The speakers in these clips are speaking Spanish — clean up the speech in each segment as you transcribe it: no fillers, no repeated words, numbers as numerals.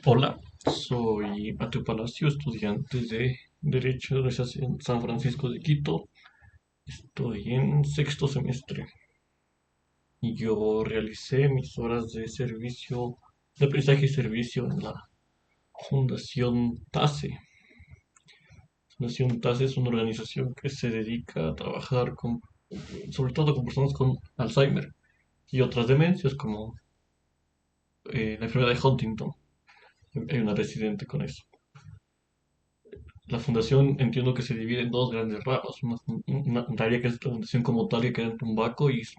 Hola, soy Mateo Palacio, estudiante de Derecho de la Universidad en San Francisco de Quito. Estoy en sexto semestre y yo realicé mis horas de servicio, de aprendizaje y servicio en la Fundación TASE. Fundación TASE es una organización que se dedica a trabajar con, sobre todo con personas con Alzheimer y otras demencias como la enfermedad de Huntington. Hay una residente con eso. La fundación entiendo que se divide en dos grandes ramas. Un área que es la fundación como tal que queda en Tumbaco y es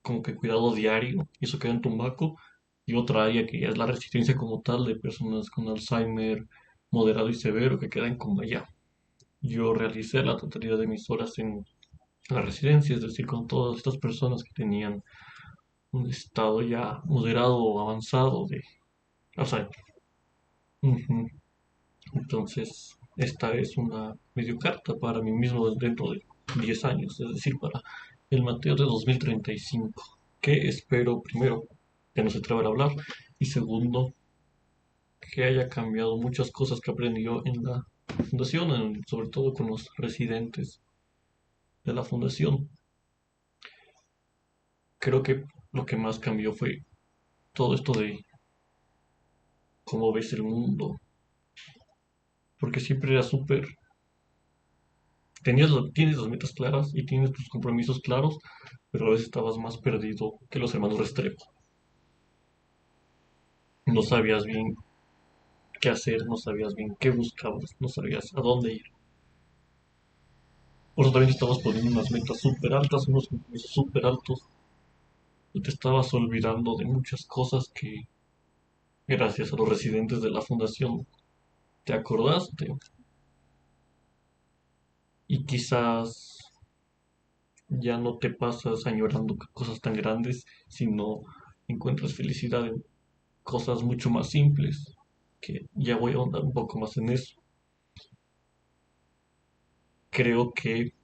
como que cuidado diario, y eso queda en Tumbaco. Y otra área que ya es la resistencia como tal de personas con Alzheimer moderado y severo que queda en Cumbayá. Yo realicé la totalidad de mis horas en la residencia, es decir, con todas estas personas que tenían un estado ya moderado o avanzado de Alzheimer. Ujú. Entonces, esta es una mediocarta para mí mismo dentro de 10 años, es decir, para el Mateo de 2035, que espero, primero, que no se atreva a hablar, y segundo, que haya cambiado muchas cosas que aprendió en la fundación, sobre todo con los residentes de la fundación. Creo que lo que más cambió fue todo esto de cómo ves el mundo, porque siempre era súper. Tienes las metas claras y tienes tus compromisos claros, pero a veces estabas más perdido que los hermanos Restrepo. No sabías bien qué hacer, no sabías bien qué buscabas, no sabías a dónde ir. Por eso también te estabas poniendo unas metas súper altas, unos compromisos súper altos, y te estabas olvidando de muchas cosas que, gracias a los residentes de la fundación, te acordaste. Y quizás ya no te pasas añorando cosas tan grandes, sino encuentras felicidad en cosas mucho más simples, que ya voy a ahondar un poco más en eso. Creo que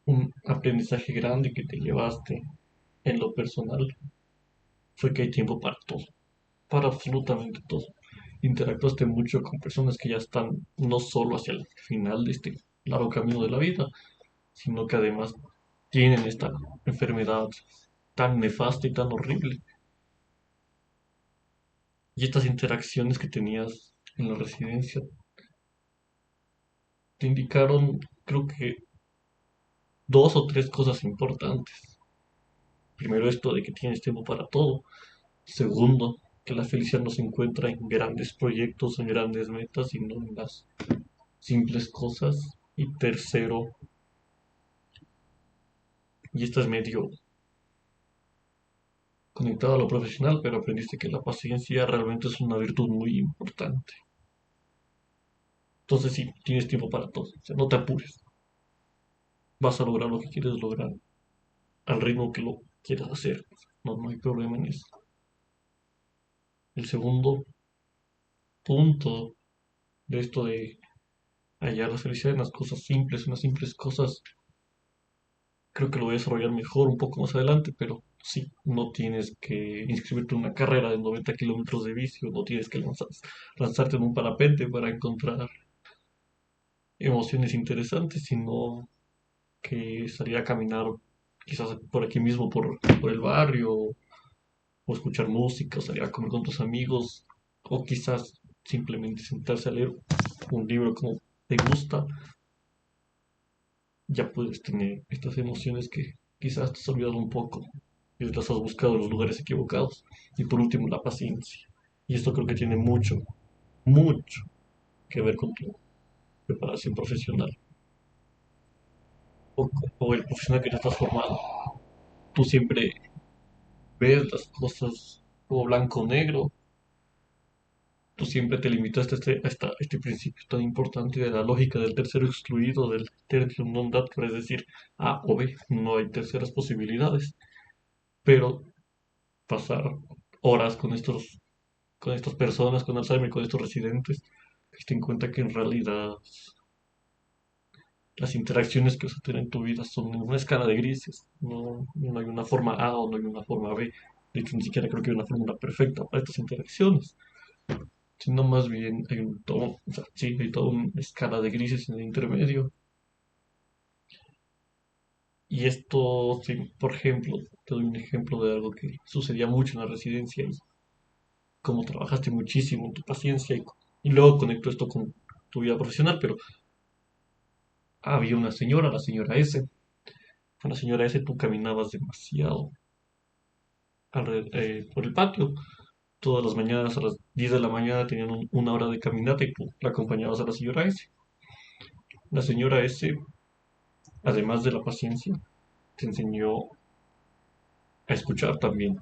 un aprendizaje grande que te llevaste en lo personal fue que hay tiempo para todo, para absolutamente todo. Interactuaste mucho con personas que ya están no solo hacia el final de este largo camino de la vida, sino que además tienen esta enfermedad tan nefasta y tan horrible. Y estas interacciones que tenías en la residencia te indicaron, creo que, dos o tres cosas importantes. Primero, esto de que tienes tiempo para todo. Segundo, que la felicidad no se encuentra en grandes proyectos, en grandes metas, sino en las simples cosas. Y tercero, y esto es medio conectado a lo profesional, pero aprendiste que la paciencia realmente es una virtud muy importante. Entonces sí, tienes tiempo para todo. O sea, no te apures. Vas a lograr lo que quieres lograr al ritmo que lo quieras hacer. No, no hay problema en eso. El segundo punto de esto de hallar la felicidad en las cosas simples, en las simples cosas, creo que lo voy a desarrollar mejor un poco más adelante, pero sí, no tienes que inscribirte en una carrera de 90 kilómetros de vicio, no tienes que lanzarte en un parapente para encontrar emociones interesantes, sino que salir a caminar quizás por aquí mismo, por el barrio, o escuchar música, o salir a comer con tus amigos, o quizás simplemente sentarse a leer un libro como te gusta. Ya puedes tener estas emociones que quizás te has olvidado un poco y las has buscado en los lugares equivocados. Y por último, la paciencia. Y esto creo que tiene mucho, mucho que ver con tu preparación profesional o el profesional que te estás formando. Tú siempre ves las cosas como blanco o negro. Tú siempre te limitaste a este principio tan importante de la lógica del tercero excluido, del tertium non datur, es decir, A o B, no hay terceras posibilidades. Pero pasar horas con estas personas, con Alzheimer, con estos residentes, que te den cuenta que en realidad las interacciones que vas a tener en tu vida son en una escala de grises. No, no hay una forma A o no hay una forma B. De hecho, ni siquiera creo que hay una fórmula perfecta para estas interacciones, sino más bien hay un todo, o sea, sí, hay toda una escala de grises en el intermedio. Y esto, sí, por ejemplo, te doy un ejemplo de algo que sucedía mucho en la residencia y cómo trabajaste muchísimo en tu paciencia y luego conecto esto con tu vida profesional, pero había una señora, la señora S. Con la señora S tú caminabas demasiado por el patio. Todas las mañanas a las 10 de la mañana tenían una hora de caminata y tú la acompañabas a la señora S. La señora S, además de la paciencia, te enseñó a escuchar también,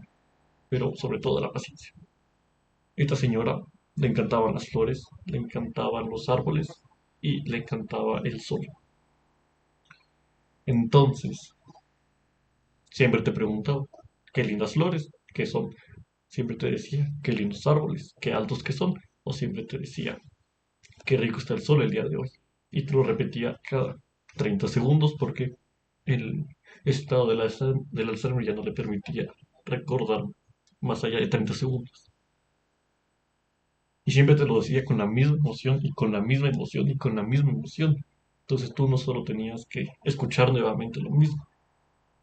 pero sobre todo la paciencia. Esta señora le encantaban las flores, le encantaban los árboles y le encantaba el sol. Entonces, siempre te preguntaba, qué lindas flores, qué son. Siempre te decía, qué lindos árboles, qué altos que son. O siempre te decía, qué rico está el sol el día de hoy. Y te lo repetía cada 30 segundos porque el estado del Alzheimer ya no le permitía recordar más allá de 30 segundos. Y siempre te lo decía con la misma emoción y con la misma emoción y con la misma emoción. Entonces tú no solo tenías que escuchar nuevamente lo mismo,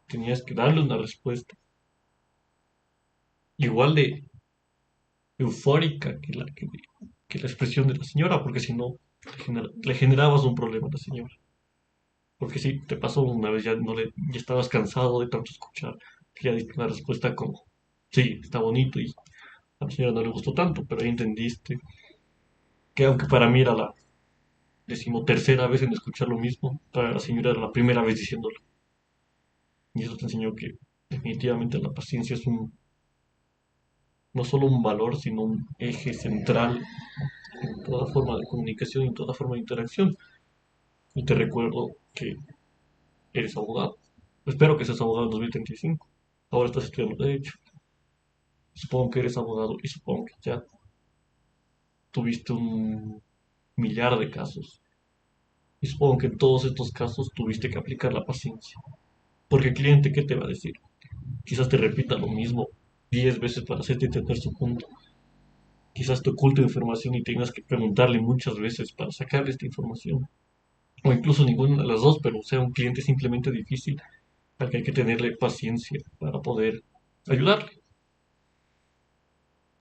tenías que darle una respuesta igual de eufórica que la expresión de la señora, porque si no, le generabas un problema a la señora. Porque si te pasó una vez, ya, no le, ya estabas cansado de tanto escuchar, que ya diste una respuesta como, sí, está bonito y a la señora no le gustó tanto, pero ahí entendiste que aunque para mí era la decimotercera vez en escuchar lo mismo, para la señora era la primera vez diciéndolo. Y eso te enseñó que definitivamente la paciencia es no solo un valor, sino un eje central en toda forma de comunicación y en toda forma de interacción. Y te recuerdo que eres abogado. Espero que seas abogado en 2035. Ahora estás estudiando Derecho. Supongo que eres abogado y supongo que ya tuviste un millar de casos. Y supongo que en todos estos casos tuviste que aplicar la paciencia. Porque el cliente, ¿qué te va a decir? Quizás te repita lo mismo 10 veces para hacerte entender su punto. Quizás te oculte información y tengas que preguntarle muchas veces para sacarle esta información. O incluso ninguna de las dos, pero sea un cliente simplemente difícil al que hay que tenerle paciencia para poder ayudarle.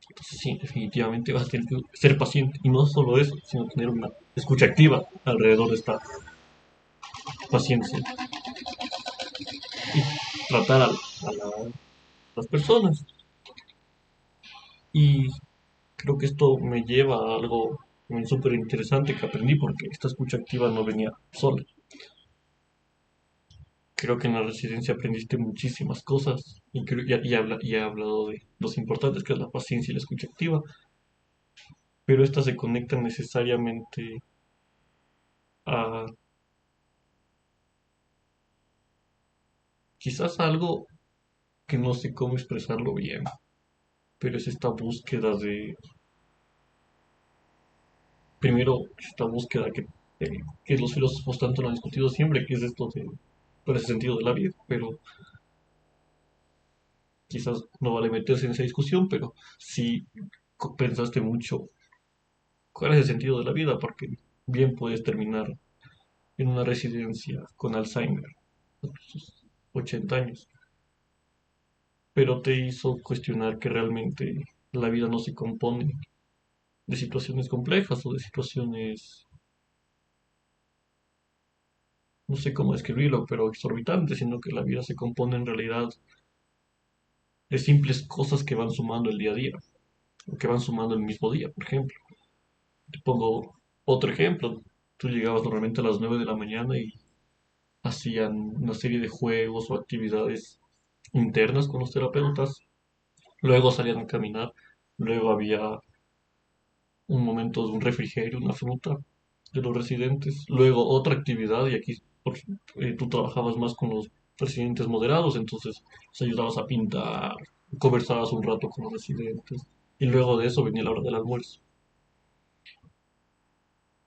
Entonces sí, definitivamente vas a tener que ser paciente. Y no solo eso, sino tener una escucha activa alrededor de esta paciencia y tratar las personas. Y creo que esto me lleva a algo súper interesante que aprendí porque esta escucha activa no venía sola. Creo que en la residencia aprendiste muchísimas cosas y he hablado de los importantes que es la paciencia y la escucha activa, pero estas se conectan necesariamente a quizás algo que no sé cómo expresarlo bien, pero es esta búsqueda primero, esta búsqueda que los filósofos tanto lo han discutido siempre, que es esto de, por ese sentido de la vida, pero quizás no vale meterse en esa discusión, pero sí pensaste mucho cuál es el sentido de la vida, porque bien puedes terminar en una residencia con Alzheimer a sus 80 años, pero te hizo cuestionar que realmente la vida no se compone de situaciones complejas o de situaciones, no sé cómo describirlo, pero exorbitantes, sino que la vida se compone en realidad de simples cosas que van sumando el día a día, o que van sumando el mismo día, por ejemplo. Te pongo otro ejemplo. Tú llegabas normalmente a las 9 de la mañana y hacían una serie de juegos o actividades internas con los terapeutas. Luego salían a caminar. Luego había un momento de un refrigerio, una fruta de los residentes. Luego otra actividad y aquí tú trabajabas más con los residentes moderados, entonces les ayudabas a pintar, conversabas un rato con los residentes. Y luego de eso venía la hora del almuerzo.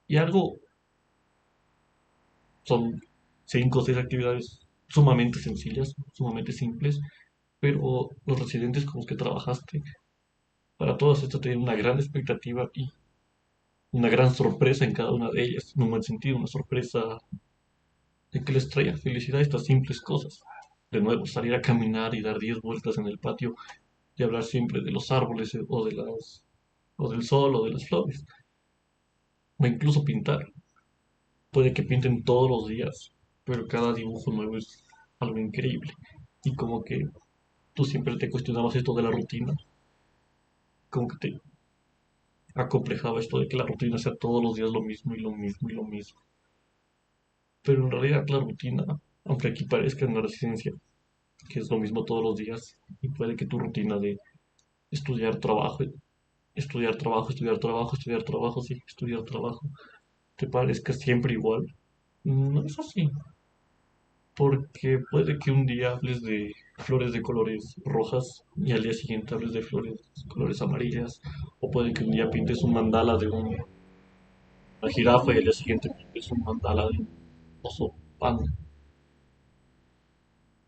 Y algo son cinco o seis actividades sumamente sencillas, sumamente simples, pero los residentes con los que trabajaste, para todos esto tenían una gran expectativa y una gran sorpresa en cada una de ellas, en un buen sentido, una sorpresa de que les traía felicidad estas simples cosas. De nuevo, salir a caminar y dar 10 vueltas en el patio y hablar siempre de los árboles o del sol o de las flores, o incluso pintar. Puede que pinten todos los días, pero cada dibujo nuevo es algo increíble. Y como que tú siempre te cuestionabas esto de la rutina, como que te acomplejaba esto de que la rutina sea todos los días lo mismo y lo mismo y lo mismo. Pero en realidad la rutina, aunque aquí parezca en una residencia, que es lo mismo todos los días, y puede que tu rutina de estudiar trabajo, estudiar trabajo, estudiar trabajo, estudiar trabajo, sí, estudiar trabajo, te parezca siempre igual. No es así, porque puede que un día hables de flores de colores rojas y al día siguiente hables de flores de colores amarillas, o puede que un día pintes un mandala de una jirafa y al día siguiente pintes un mandala de un oso panda,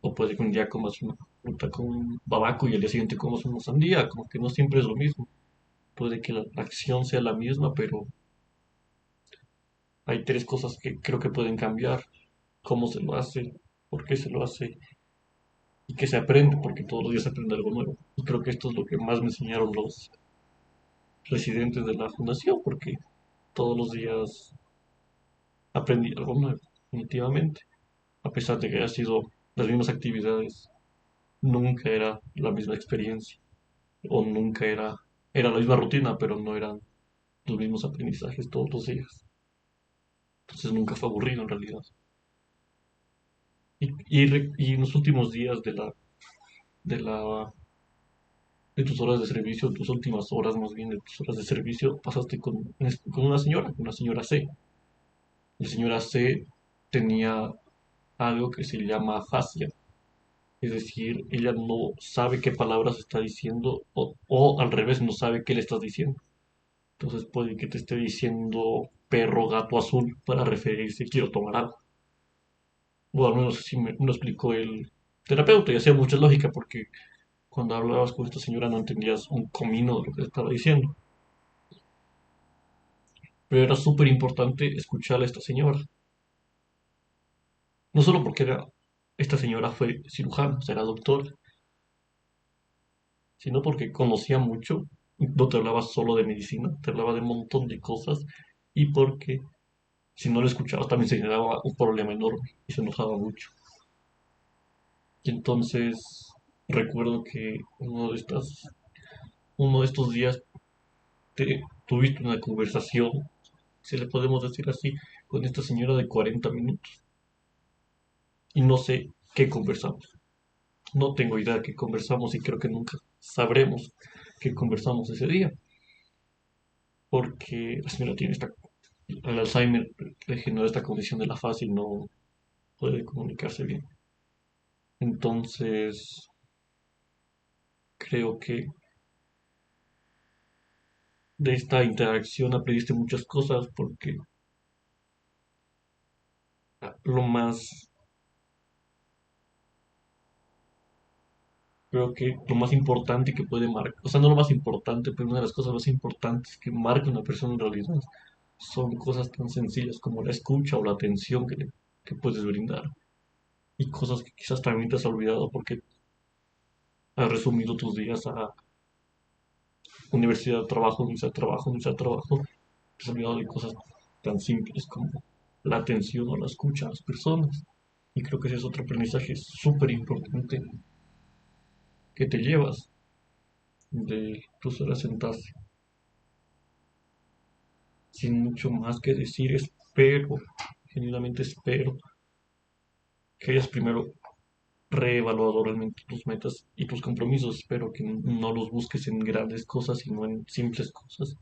o puede que un día comas una fruta con un babaco y al día siguiente comas una sandía, como que no siempre es lo mismo. Puede que la acción sea la misma, pero hay tres cosas que creo que pueden cambiar: cómo se lo hace, por qué se lo hace y qué se aprende, porque todos los días se aprende algo nuevo. Y creo que esto es lo que más me enseñaron los residentes de la fundación, porque todos los días aprendí algo nuevo, definitivamente. A pesar de que haya sido las mismas actividades, nunca era la misma experiencia, o nunca era la misma rutina, pero no eran los mismos aprendizajes todos los días. Entonces nunca fue aburrido en realidad. Y en los últimos días de la de tus horas de servicio, tus últimas horas más bien de tus horas de servicio, pasaste con una señora C. La señora C tenía algo que se llama afasia, es decir, ella no sabe qué palabras está diciendo o al revés, no sabe qué le estás diciendo. Entonces puede que te esté diciendo perro, gato azul para referirse, quiero tomar algo. O al menos así me lo explicó el terapeuta y hacía mucha lógica porque cuando hablabas con esta señora no entendías un comino de lo que estaba diciendo. Pero era súper importante escuchar a esta señora. No solo porque esta señora fue cirujana, o sea, era doctora, sino porque conocía mucho, y no te hablaba solo de medicina, te hablaba de un montón de cosas, y porque si no lo escuchabas también se generaba un problema enorme y se enojaba mucho. Y entonces recuerdo que uno de estos días tuviste una conversación, si le podemos decir así, con esta señora de 40 minutos. Y no sé qué conversamos. No tengo idea de qué conversamos y creo que nunca sabremos qué conversamos ese día, porque la señora tiene el Alzheimer le generó esta condición de la fase y no puede comunicarse bien. Entonces, creo que de esta interacción aprendiste muchas cosas porque lo más, creo que lo más importante que puede marcar, o sea, no lo más importante, pero una de las cosas más importantes que marca una persona en realidad son cosas tan sencillas como la escucha o la atención que puedes brindar. Y cosas que quizás también te has olvidado porque has resumido tus días a universidad, trabajo, universidad, trabajo, universidad, trabajo. Te has olvidado de cosas tan simples como la atención o la escucha a las personas. Y creo que ese es otro aprendizaje súper importante que te llevas de tus horas sentadas. Sin mucho más que decir, espero, genuinamente espero que hayas primero reevaluado realmente tus metas y tus compromisos. Espero que no los busques en grandes cosas, sino en simples cosas,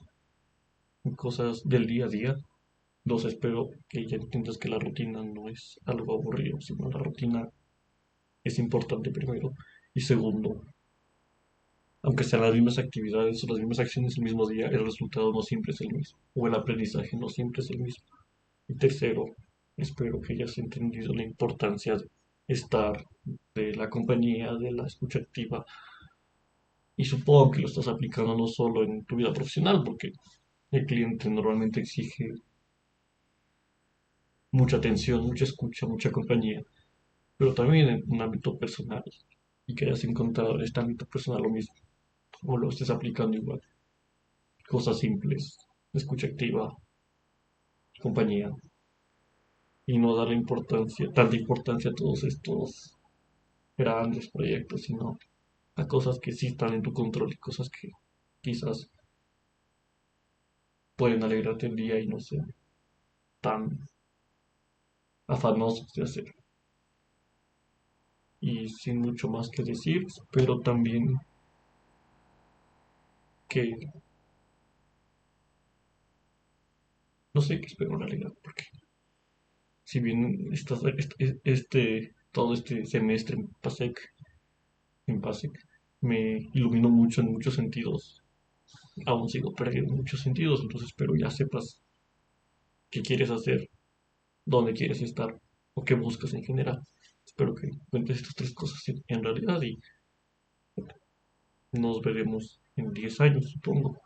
en cosas del día a día. Dos, espero que ya entiendas que la rutina no es algo aburrido, sino la rutina es importante primero. Y segundo, aunque sean las mismas actividades o las mismas acciones el mismo día, el resultado no siempre es el mismo, o el aprendizaje no siempre es el mismo. Y tercero, espero que hayas entendido la importancia estar de la compañía, de la escucha activa. Y supongo que lo estás aplicando no solo en tu vida profesional, porque el cliente normalmente exige mucha atención, mucha escucha, mucha compañía, pero también en un ámbito personal. Y que hayas encontrado en este ámbito personal lo mismo, o lo estés aplicando igual. Cosas simples, escucha activa, compañía, y no darle importancia, tanta importancia a todos estos grandes proyectos, sino a cosas que sí están en tu control y cosas que quizás pueden alegrarte el día y no sean tan afanosos de hacer. Y sin mucho más que decir, espero también que, no sé qué espero en realidad, porque si bien todo este semestre en PASEC me iluminó mucho en muchos sentidos, aún sigo perdiendo en muchos sentidos, entonces espero ya sepas qué quieres hacer, dónde quieres estar o qué buscas en general. Espero que cuentes estas tres cosas en realidad y nos veremos en 10 años, supongo.